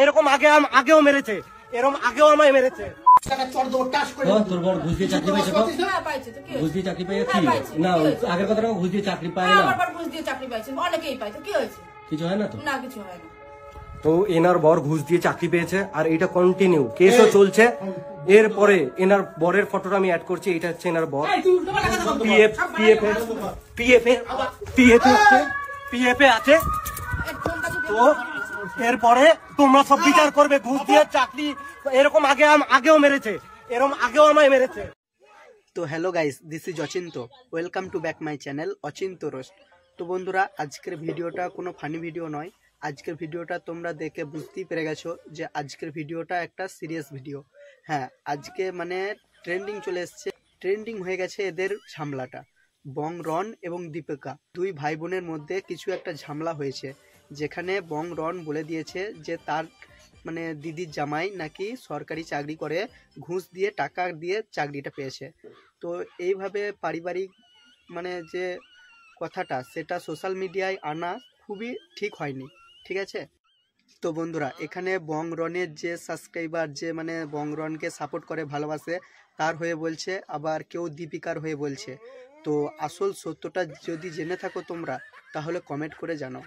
এরকম আগেও মেরেছে, এরকম আগেও আমায় মেরেছে। তোর বড় ঘুষ দিয়ে চাকরি পাইছে, ঘুষ দিয়ে চাকরি পাইছে কি না? আগের কথা ঘুষ দিয়ে চাকরি পায় না, ঘুষ দিয়ে চাকরি পাইছে, অনেকেই পায়, তো কি হয়েছে? কিছু হয় না তো? না, কিছু হয় না। তো এনার বর ঘুষ দিয়ে চাকরি পেয়েছে আর এটা কন্টিনিউ কেসও চলছে। এরপরে এনার বরের ফটোটা আমি অ্যাড করছি, এটা হচ্ছে এনার বর। পিএফ এ আছে। তো এরপরে তোমরা সব বিচার করবে, ঘুষ দিয়ে চাকরি এরকম আগেও মেরেছে, এরকম আগেও আমায় মেরেছে। তো hello guys, this is Achinta. Welcome to back my channel Achinta roast. তো বন্ধুরা, আজকের ভিডিওটা কোনো ফানি ভিডিও নয়। আজকের ভিডিওটা তোমরা দেখে বুঝতেই পেরে গেছো যে আজকের ভিডিওটা একটা সিরিয়াস ভিডিও। হ্যাঁ, আজকে মানে ট্রেন্ডিং চলে এসছে, ট্রেন্ডিং হয়ে গেছে এদের ঝামেলাটা। বং রন এবং দীপিকা দুই ভাই বোনের মধ্যে কিছু একটা ঝামেলা হয়েছে, যেখানে বং রন বলে দিয়েছে যে তার মানে দিদির জামাই নাকি সরকারি চাকরি করে, ঘুষ দিয়ে টাকা দিয়ে চাকরিটা পেয়েছে। তো এইভাবে পারিবারিক মানে যে কথাটা সেটা সোশ্যাল মিডিয়ায় আনা খুবই ঠিক হয়নি, ঠিক আছে? তো বন্ধুরা, এখানে বং রনের যে সাবস্ক্রাইবার, যে মানে বং রনকে সাপোর্ট করে ভালোবাসে, তার হয়ে বলছে, আবার কেউ দীপিকার হয়ে বলছে। তো আসল সত্যটা যদি জেনে থাকো তোমরা, তাহলে কমেন্ট করে জানাও।